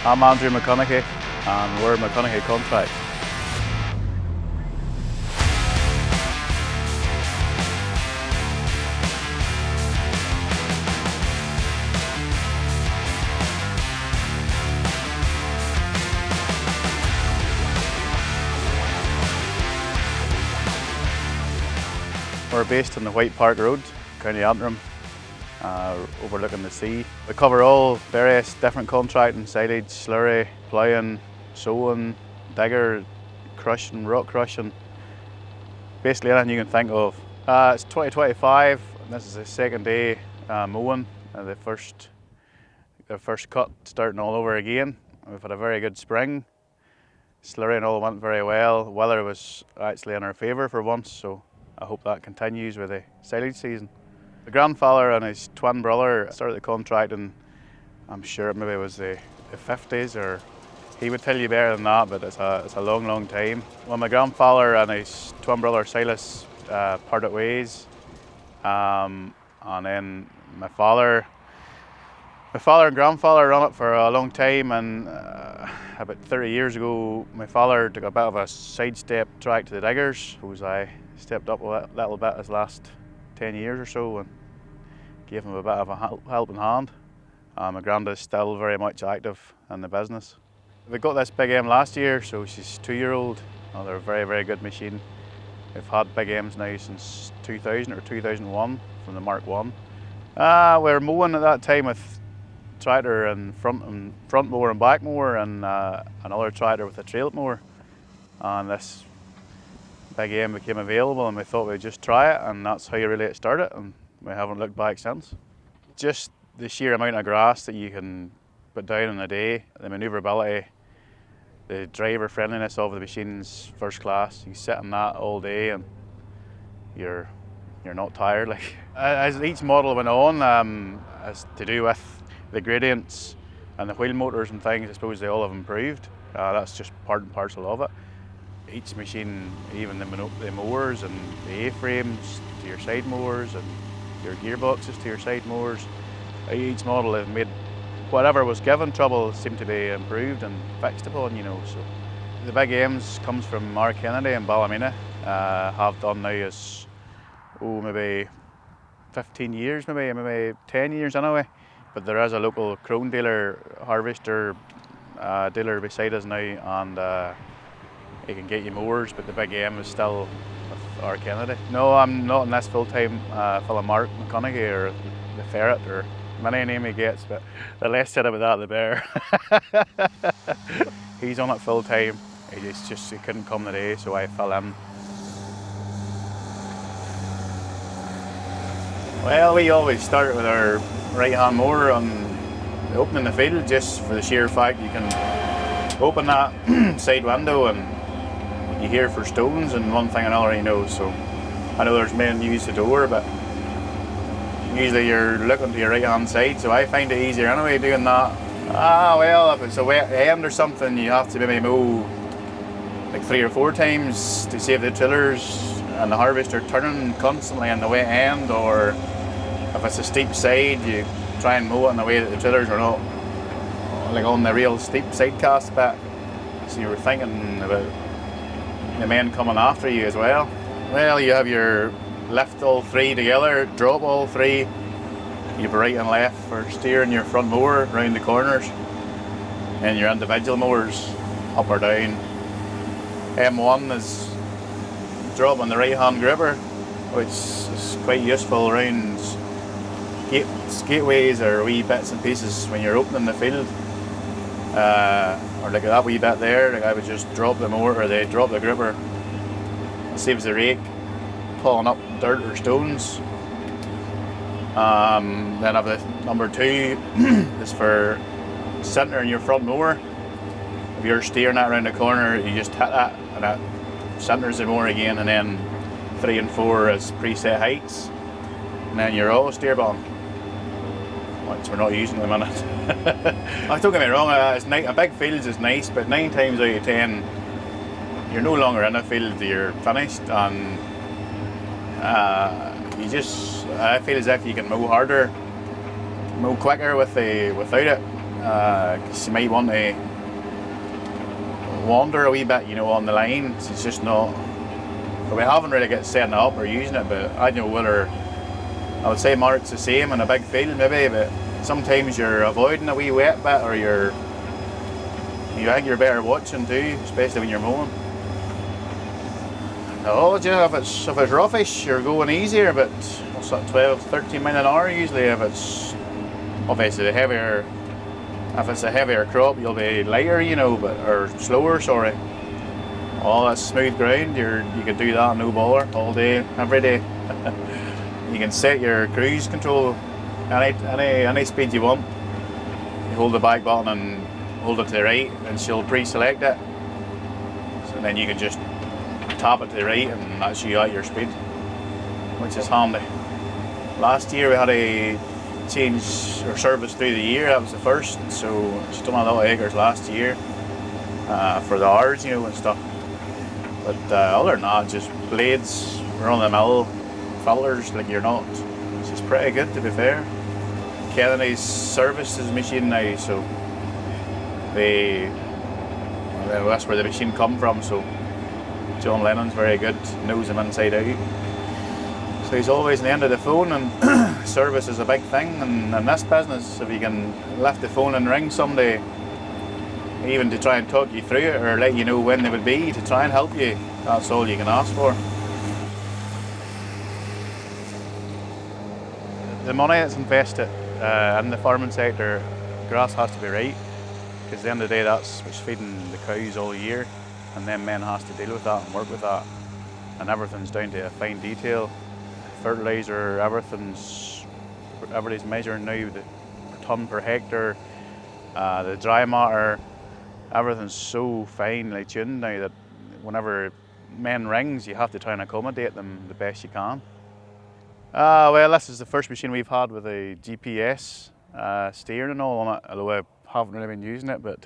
I'm Andrew McConaghy and we're McConaghy Contracts. We're based on the White Park Road, County Antrim, overlooking the sea. We cover all various different contracting: silage, slurry, ploughing, sowing, digger, crushing, rock crushing, basically anything you can think of. It's 2025 and this is the second day mowing, the first cut starting all over again. We've had a very good spring. Slurry and all went very well. The weather was actually in our favour for once, so I hope that continues with the silage season. The grandfather and his twin brother started the contracting, I'm sure maybe it was the 50s, or he would tell you better than that, but it's a long, long time. Well, my grandfather and his twin brother Silas parted ways, and then my father and grandfather ran it for a long time, and about 30 years ago my father took a bit of a sidestep track to the diggers. I stepped up a little bit his last 10 years or so and gave him a bit of a helping hand. My granddad's still very much active in the business. We got this Big M last year, so she's 2-year-old. They're a very, very good machine. We've had Big M's now since 2000 or 2001 from the Mark I. We were mowing at that time with tractor and front mower and back mower, and another tractor with a trail mower. And this Big M became available and we thought we'd just try it, and that's how you really get started, and we haven't looked back since. Just the sheer amount of grass that you can put down in a day, the manoeuvrability, the driver friendliness of the machine's first class. You sit in that all day and you're not tired. As each model went on, as to do with the gradients and the wheel motors and things, I suppose they all have improved. That's just part and parcel of it. Each machine, even the mowers and the A-frames to your side mowers and your gearboxes to your side mowers, each model has made whatever was given trouble seem to be improved and fixed upon, So the Big M's comes from McConaghy and Ballymena. Have done now as maybe 15 years, maybe 10 years anyway. But there is a local Krone dealer, harvester dealer beside us now, and he can get you mowers, but the Big M is still with McConaghy. No, I'm not in this full-time full of Mark McConaghy or the Ferret or many name he gets, but the less said about that the better. He's on it full-time. He couldn't come today, so I fell in. Well, we always start with our right-hand mower on opening the field, just for the sheer fact you can open that side window and you hear for stones and one thing and another, So I know there's men use the door, but usually you're looking to your right hand side, so I find it easier anyway doing that. Well, if it's a wet end or something, you have to maybe mow like 3 or 4 times to save the tillers and the harvester turning constantly on the wet end, or if it's a steep side, you try and mow it in a way that the tillers are not like on the real steep side cast bit. So you were thinking about the men coming after you as well. Well, you have your lift all 3 together, drop all 3. You have right and left for steering your front mower round the corners, and your individual mowers up or down. M1 is drop on the right hand gripper, which is quite useful around gateways or wee bits and pieces when you're opening the field. Or like that wee bit there, I would just drop the mower, or they drop the gripper. It saves the rake pulling up dirt or stones. Then I've the number 2 is for centering your front mower. If you're steering that around the corner, you just hit that and that centers the mower again, and then 3 and 4 is preset heights. And then your auto steer button, which we're not using at the minute. Don't get me wrong, a big field is nice, but 9 times out of 10 you're no longer in a field, you're finished, and I feel as if you can mow harder, mow quicker without it. 'cause you might want to wander a wee bit, you know, on the line. It's just not. But we haven't really got setting it up or using it. But I don't know whether I would say more it's the same in a big field maybe. But sometimes you're avoiding a wee wet bit, or I think you're better watching too, especially when you're mowing. No, you know, if it's roughish, you're going easier, but what's that, 12, 13 miles an hour usually. If it's obviously if it's a heavier crop, you'll be lighter, you know, or slower. Sorry. All that smooth ground, you can do that no bother all day, every day. You can set your cruise control any speed you want. You hold the back button and hold it to the right, and she'll pre-select it. So then you can just tap it to the right, and that's you at your speed, which is handy. Last year we had a change or service through the year. That was the first, so she's done a lot of acres last year for the hours, you know, and stuff. But other than that, just blades, run-of-the-mill filters, like you're not. It's just pretty good, to be fair. Kennedy's serviced his machine now, so that's where the machine come from. So John Lennon's very good, knows him inside out. So he's always on the end of the phone, and service is a big thing. And in this business, if you can lift the phone and ring somebody, even to try and talk you through it or let you know when they would be, to try and help you, that's all you can ask for. The money that's invested in the farming sector, grass has to be right, because at the end of the day that's what's feeding the cows all year, and then men has to deal with that and work with that, and everything's down to a fine detail. Fertiliser, everybody's measuring now the tonne per hectare, the dry matter, everything's so finely tuned now that whenever men rings, you have to try and accommodate them the best you can. Well, this is the first machine we've had with a GPS steering and all on it, although I haven't really been using it, but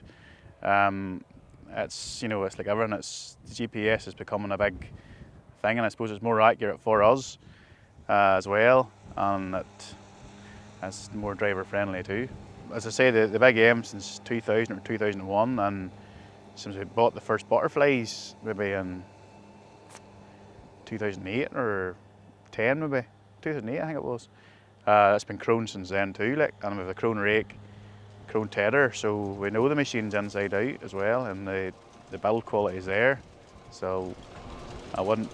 it's, you know, it's like everything, the GPS is becoming a big thing, and I suppose it's more accurate for us as well, and it's more driver friendly too. As I say, the big aim since 2000 or 2001, and since we bought the first butterflies maybe in 2008 or 10 maybe, 2008 I think it was. It's been Krone since then too, like, and with a Krone rake, Krone tedder, so we know the machine's inside out as well, and the build quality is there, so I wouldn't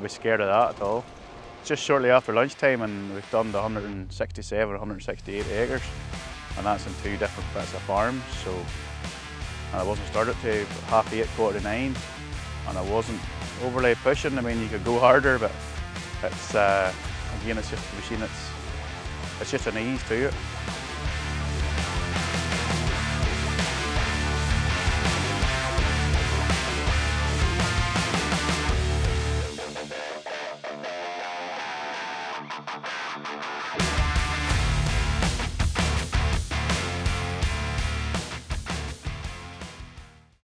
be scared of that at all. Just shortly after lunchtime, and we've done the 167 or 168 acres, and that's in 2 different bits of farms. So, and I wasn't started till 8:30, 9:15, and I wasn't overly pushing. I mean, you could go harder, but it's again, it's just a machine. It's just an ease to it.